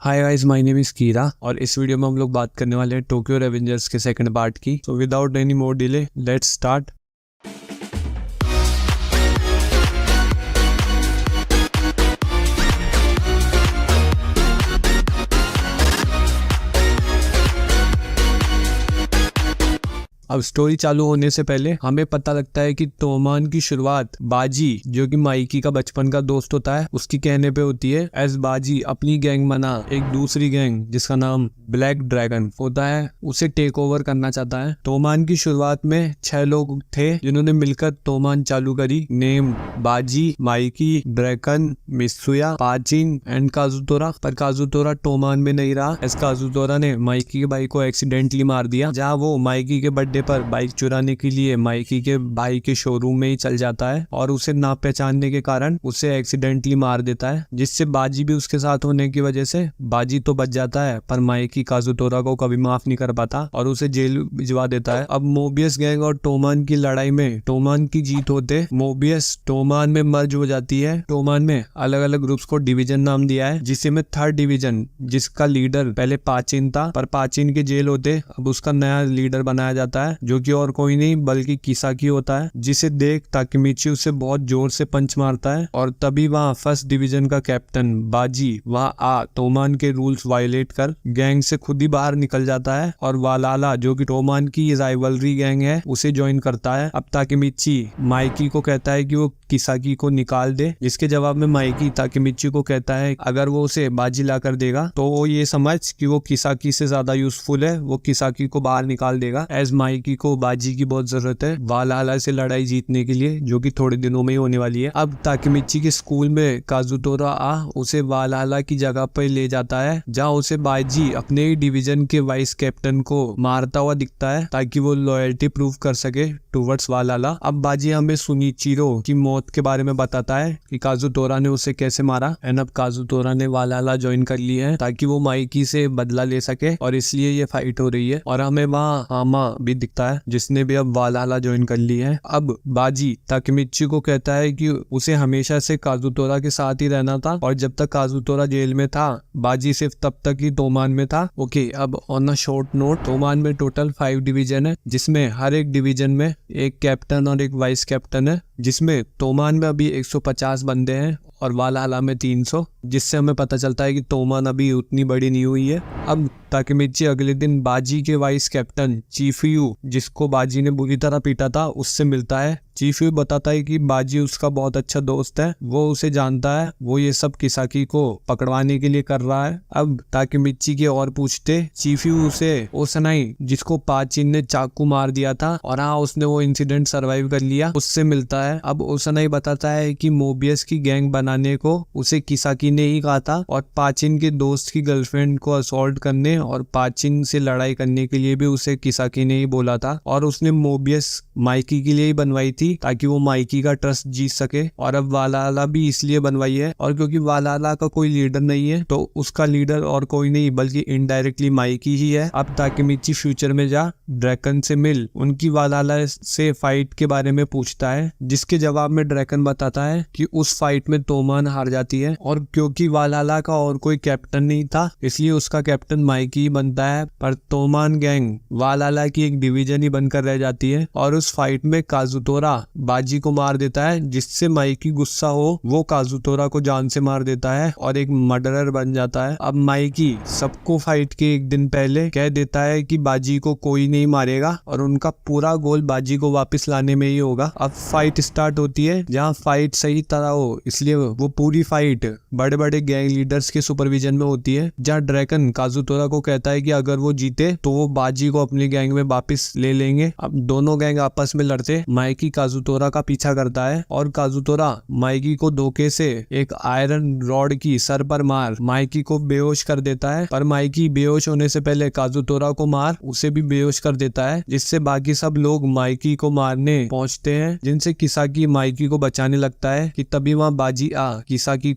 Hi guys, my name is Kira और इस video में हम लोग बात करने वाले हैं टोक्यो रेवेंजर्स के सेकंड पार्ट की। So without any more delay let's start. अब स्टोरी चालू होने से पहले हमें पता लगता है कि तोमान की शुरुआत बाजी, जो कि माइकी का बचपन का दोस्त होता है, उसकी कहने पे होती है। एज बाजी अपनी गैंग बना एक दूसरी गैंग जिसका नाम ब्लैक ड्रैगन होता है, उसे टेक ओवर करना चाहता है। तोमान की शुरुआत में 6 लोग थे जिन्होंने मिलकर तोमान चालू करी। नेम बाजी, माइकी, ड्रैगन, मित्सुया, पाचिन एंड काजुतोरा। पर काजुतोरा तोमान में नहीं रहा, एज काजुतोरा ने माइकी के भाई को एक्सीडेंटली मार दिया। जहाँ वो माइकी के बर्थडे पर बाइक चुराने के लिए माइकी के भाई के शोरूम में ही चल जाता है और उसे ना पहचानने के कारण उसे एक्सीडेंटली मार देता है, जिससे बाजी भी उसके साथ होने की वजह से बाजी तो बच जाता है, पर माइकी काजुतोरा को कभी माफ नहीं कर पाता और उसे जेल भिजवा देता है। अब मोबियस गैंग और टोमान की लड़ाई में टोमान की जीत होते मोबियस टोमान में मर्ज हो जाती है। टोमान में अलग अलग ग्रुप्स को डिवीजन नाम दिया है, जिससे में 3rd डिवीजन, जिसका लीडर पहले पाचिन था, पर पाचिन के जेल होते अब उसका नया लीडर बनाया जाता है, जो कि और कोई नहीं बल्कि किसाकी होता है, जिसे देख ताकेमिची उसे बहुत जोर से पंच मारता है। और तभी वहाँ 1st डिवीजन का कैप्टन बाजी वहाँ आ तोमान के रूल्स वायलेट कर गैंग से खुद ही बाहर निकल जाता है और वालाला, जो कि तोमान की राइवलरी गैंग है, उसे ज्वाइन करता है। अब ताकेमिची माइकी को कहता है कि वो किसाकी को निकाल दे, जिसके जवाब में माइकी ताकेमिची को कहता है अगर वो उसे बाजी ला कर देगा तो वो ये समझ कि वो किसाकी से ज्यादा यूजफुल है, वो किसाकी को बाहर निकाल देगा। एज माइकी को बाजी की बहुत जरूरत है वालाला से लड़ाई जीतने के लिए, जो कि थोड़े दिनों में ही होने वाली है। अब ताकेमिची के स्कूल में काजुतोरा आ उसे वालाला की जगह पर ले जाता है, जहाँ उसे बाजी अपने ही डिवीजन के वाइस कैप्टन को मारता हुआ दिखता है ताकि वो लॉयल्टी प्रूव कर सके टूवर्ड्स वालाला। अब बाजी हमें सुनिचिरो की मौत के बारे में बताता है कि काजुतोरा ने उसे कैसे मारा। एंड अब काजुतोरा ने वालाला ज्वाइन कर ली है ताकि वो माइकी से बदला ले सके, और इसलिए ये फाइट हो रही है। और हमें वहाँ हामा भी दिखता है जिसने भी अब वालाला ज्वाइन कर ली है। अब बाजी ताकेमिची को कहता है कि उसे हमेशा से काजुतोरा के साथ ही रहना था, और जब तक काजुतोरा जेल में था बाजी सिर्फ तब तक ही तोमान में था। ओके, अब ऑन अ शॉर्ट नोट, तोमान में टोटल 5 डिवीजन है, जिसमें हर एक डिवीजन में एक कैप्टन और एक वाइस कैप्टन है, जिसमें तोमान में अभी 150 बंदे हैं और वालाला में 300, जिससे हमें पता चलता है कि तोमान अभी उतनी बड़ी नहीं हुई है। अब ताकेमिची अगले दिन बाजी के वाइस कैप्टन चीफयू, जिसको बाजी ने बुरी तरह पीटा था, उससे मिलता है। चीफयू बताता है कि बाजी उसका बहुत अच्छा दोस्त है, वो उसे जानता है, वो ये सब किसाकी को पकड़वाने के लिए कर रहा है। अब ताकेमिची के और पूछते चीफयू उसे ओसनाई, जिसको पाचिन ने चाकू मार दिया था और हाँ उसने वो इंसिडेंट सर्वाइव कर लिया, उससे मिलता है। अब ओसनाई बताता है कि मोबियस की गैंग बनाने को उसे किसाकी ने ही कहा था, और पाचिन के दोस्त की गर्लफ्रेंड को असॉल्ट करने और पाचिन से लड़ाई करने के लिए भी उसे किसाकी ने ही बोला था, और उसने मोबियस माइकी के लिए ही बनवाई थी ताकि वो माइकी का ट्रस्ट जीत सके। और अब वालाला भी इसलिए बनवाई है, और क्योंकि वालाला का कोई लीडर नहीं है तो उसका लीडर और कोई नहीं बल्कि इनडायरेक्टली माइकी ही है। अब ताकेमिची फ्यूचर में जा ड्रैगन से मिल उनकी वालाला से फाइट के बारे में पूछता है, जिसके जवाब में ड्रैगन बताता है कि उस फाइट में तोमान हार जाती है, और क्योंकि वालाला का और कोई कैप्टन नहीं था इसलिए उसका कैप्टन माइकी ही बनता है। पर तोमान गैंग वालाला की एक डिवीजन ही बनकर रह जाती है, और उस फाइट में काजुतोरा बाजी को मार देता है, जिससे माइकी गुस्सा हो वो काजुतोरा को जान से मार देता है और एक मर्डरर बन जाता है। अब माइकी सबको फाइट के एक दिन पहले कह देता है कि बाजी को कोई नहीं मारेगा और उनका पूरा गोल बाजी को वापस लाने में ही होगा। अब फाइट स्टार्ट होती है, जहाँ फाइट सही तरह हो इसलिए वो पूरी फाइट बड़े बड़े गैंग लीडर्स के सुपरविजन में होती है, जहाँ ड्रैगन काजुतोरा को कहता है कि अगर वो जीते तो वो बाजी को अपनी गैंग में वापस ले लेंगे। अब दोनों गैंग आपस में लड़ते माइकी काजुतोरा का पीछा करता है, और काजुतोरा माइकी को धोखे से एक आयरन रॉड की सर पर मार माइकी को बेहोश कर देता है, पर माइकी बेहोश होने से पहले काजुतोरा को मार उसे भी बेहोश कर देता है, जिससे बाकी सब लोग माइकी को मारने पहुंचते हैं, जिनसे किसाकी माइकी को बचाने लगता है कि तभी वहाँ बाजी आ किसाकी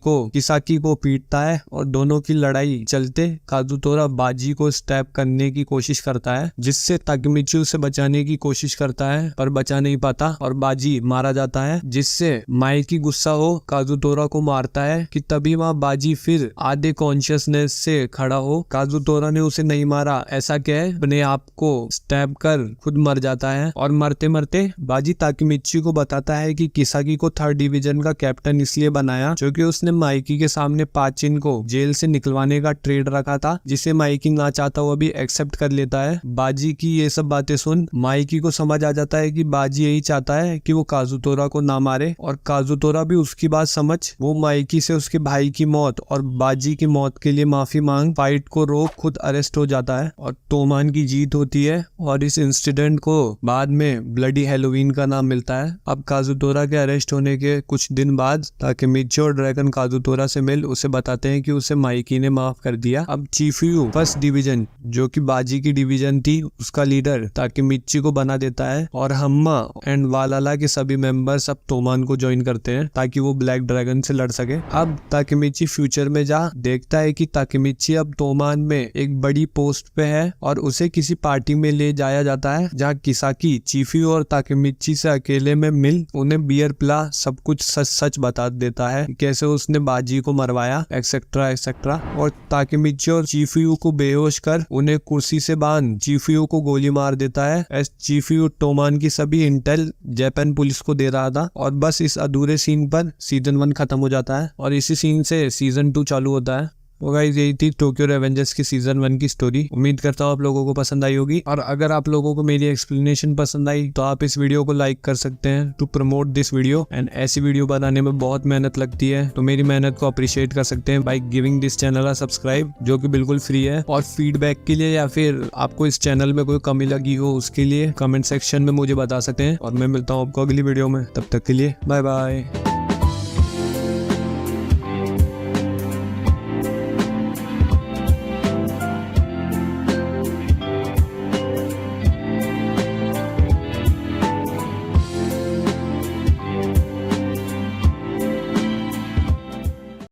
को पीटता है, और दोनों की लड़ाई चलते काजुतोरा बाजी को स्टैब करने की कोशिश करता है, जिससे ताकेमिची उसे बचाने की कोशिश करता है पर बचा नहीं पाता, और बाजी मारा जाता है, जिससे माइकी गुस्सा हो काजुतोरा को मारता है कि तभी वहाँ बाजी फिर आधे कॉन्शियसनेस से खड़ा हो। काजुतोरा ने उसे नहीं मारा ऐसा कह अपने आप को स्टैब कर खुद मर जाता है और मरते मरते बाजी ताकेमिची को बताता है कि किसाकी को 3rd डिवीजन का कैप्टन इसलिए बनाया क्योंकि उसने माइकी के सामने पाचिन को जेल से निकलवाने का ट्रेड रखा था, जिसे माइकी ना चाहता हुआ भी एक्सेप्ट कर लेता है। बाजी की ये सब बातें सुन माइकी को समझ आ जाता है कि बाजी यही चाहता है कि वो काजुतोरा को ना मारे, और काजुतोरा भी उसकी बात समझ वो माइकी से उसके भाई की मौत और बाजी की मौत के लिए माफी मांग फाइट को रोक खुद अरेस्ट हो जाता है और तोमान की जीत होती है और इस इंसिडेंट को बाद में ब्लडी हैलोवीन का नाम मिलता है। अब काजुतोरा के अरेस्ट होने के कुछ दिन बाद ताकेमिची और ड्रैगन काजुतोरा से मिल उसे बताते हैं कि उसे माइकी ने माफ कर दिया। अब चीफुयू 1st डिवीजन जो कि बाजी की डिवीजन थी उसका लीडर ताकेमिची को बना देता है और हम्मा एंड वालाला के सभी मेंबर्स अब तोमान को ज्वाइन करते हैं ताकि वो ब्लैक ड्रैगन से लड़ सके। अब ताकेमिची फ्यूचर में जा देखता है कि ताकेमिची अब तोमान में एक बड़ी पोस्ट पे है और उसे किसी पार्टी में ले जाया जाता है जहाँ किसाकी चीफुयू और ताकेमिची से अकेले में मिल उन्हें बियर पिला सब कुछ सच सच बता देता है, कैसे उसने बाजी को मरवाया एक्सेट्रा एक्सेट्रा, और ताकेमिची और चीफुयू को बेहोश कर उन्हें कुर्सी से बांध चीफुयू को गोली मार देता है। एस चीफुयू तोमान की सभी इंटेल जापान पुलिस को दे रहा था और बस इस अधूरे सीन पर सीजन 1 खत्म हो जाता है और इसी सीन से सीजन 2 चालू होता है। वो गाइस यही थी टोक्यो रेवेंजर्स की सीजन 1 की स्टोरी। उम्मीद करता हूँ आप लोगों को पसंद आई होगी, और अगर आप लोगों को मेरी एक्सप्लेनेशन पसंद आई तो आप इस वीडियो को लाइक कर सकते हैं टू प्रमोट दिस वीडियो। एंड ऐसी वीडियो बनाने में बहुत मेहनत लगती है तो मेरी मेहनत को अप्रिशिएट कर सकते हैं by giving this channel a subscribe, जो कि बिल्कुल फ्री है। और फीडबैक के लिए या फिर आपको इस चैनल में कोई कमी लगी हो उसके लिए कमेंट सेक्शन में मुझे बता सकते हैं, और मैं मिलता हूँ आपको अगली वीडियो में। तब तक के लिए बाय बाय।